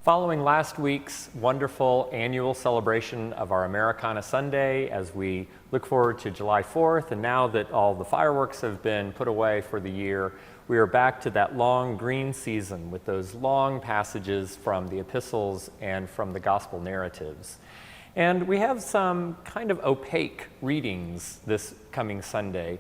Following last week's wonderful annual celebration of our Americana Sunday, as we look forward to July 4th, and now that all the fireworks have been put away for the year, we are back to that long green season with those long passages from the epistles and from the gospel narratives. And we have some kind of opaque readings this coming Sunday.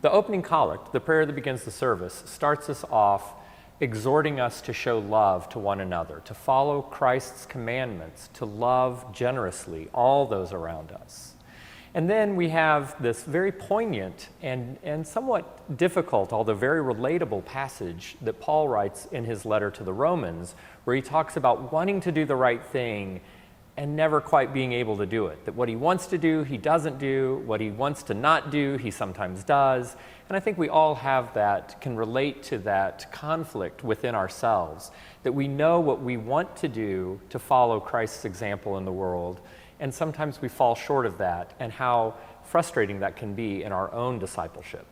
The opening collect, the prayer that begins the service, starts us off exhorting us to show love to one another, to follow Christ's commandments, to love generously all those around us. And then we have this very poignant and somewhat difficult, although very relatable passage that Paul writes in his letter to the Romans, where he talks about wanting to do the right thing and never quite being able to do it. That what he wants to do, he doesn't do. What he wants to not do, he sometimes does. And I think we all have that, can relate to that conflict within ourselves, that we know what we want to do to follow Christ's example in the world, and sometimes we fall short of that, and how frustrating that can be in our own discipleship.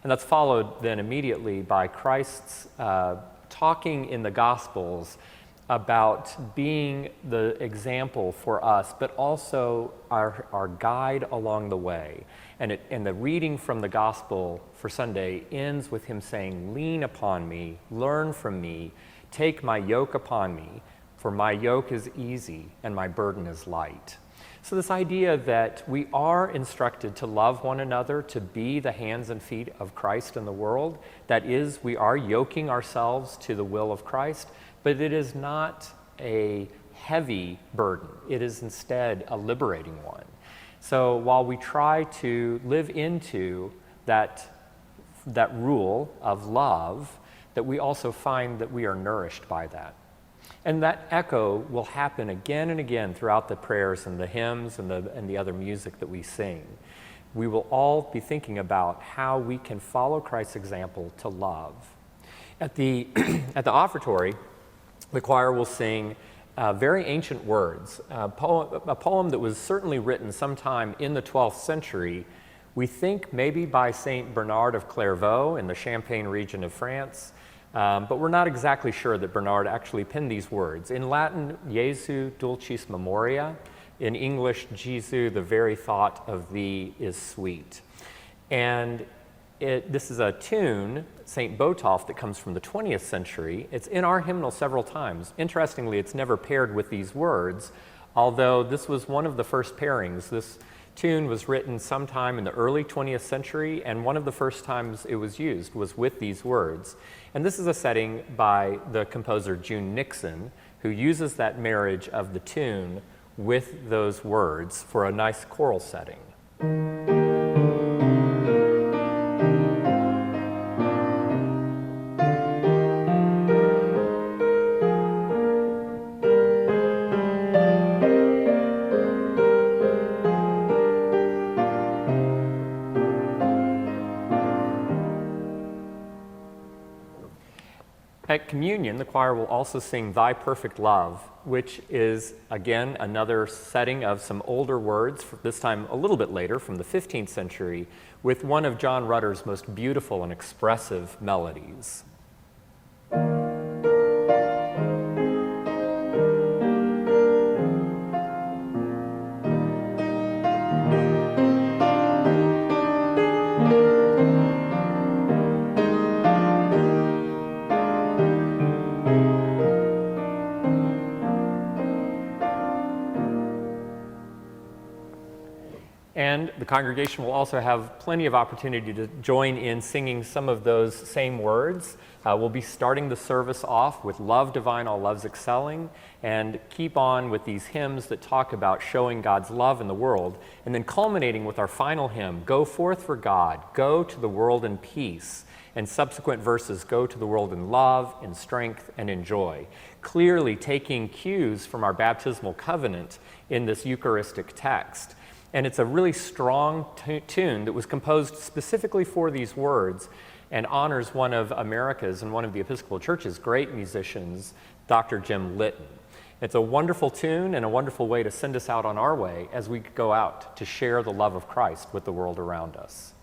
And that's followed then immediately by Christ's talking in the Gospels about being the example for us, but also our guide along the way. And the reading from the gospel for Sunday ends with him saying, "Lean upon me, learn from me, take my yoke upon me, for my yoke is easy and my burden is light." So this idea that we are instructed to love one another, to be the hands and feet of Christ in the world, that is, we are yoking ourselves to the will of Christ, but it is not a heavy burden. It is instead a liberating one. So while we try to live into that rule of love, that we also find that we are nourished by that. And that echo will happen again and again throughout the prayers and the hymns and the other music that we sing. We will all be thinking about how we can follow Christ's example to love. At the offertory, the choir will sing very ancient words, a poem that was certainly written sometime in the 12th century, we think maybe by Saint Bernard of Clairvaux in the Champagne region of France, but we're not exactly sure that Bernard actually penned these words. In Latin, Jesu dulcis memoria. In English, Jesu, the very thought of thee is sweet. And this is a tune, St. Botolph, that comes from the 20th century. It's in our hymnal several times. Interestingly, it's never paired with these words, although this was one of the first pairings. This tune was written sometime in the early 20th century, and one of the first times it was used was with these words. And this is a setting by the composer June Nixon, who uses that marriage of the tune with those words for a nice choral setting. At communion, the choir will also sing Thy Perfect Love, which is, again, another setting of some older words, this time a little bit later, from the 15th century, with one of John Rutter's most beautiful and expressive melodies. And the congregation will also have plenty of opportunity to join in singing some of those same words. We'll be starting the service off with Love Divine, All Loves Excelling, and keep on with these hymns that talk about showing God's love in the world, and then culminating with our final hymn, Go Forth for God, Go to the World in Peace, and subsequent verses, Go to the world in love, in strength, and in joy. Clearly taking cues from our baptismal covenant in this Eucharistic text. And it's a really strong tune that was composed specifically for these words and honors one of America's and one of the Episcopal Church's great musicians, Dr. Jim Litton. It's a wonderful tune and a wonderful way to send us out on our way as we go out to share the love of Christ with the world around us.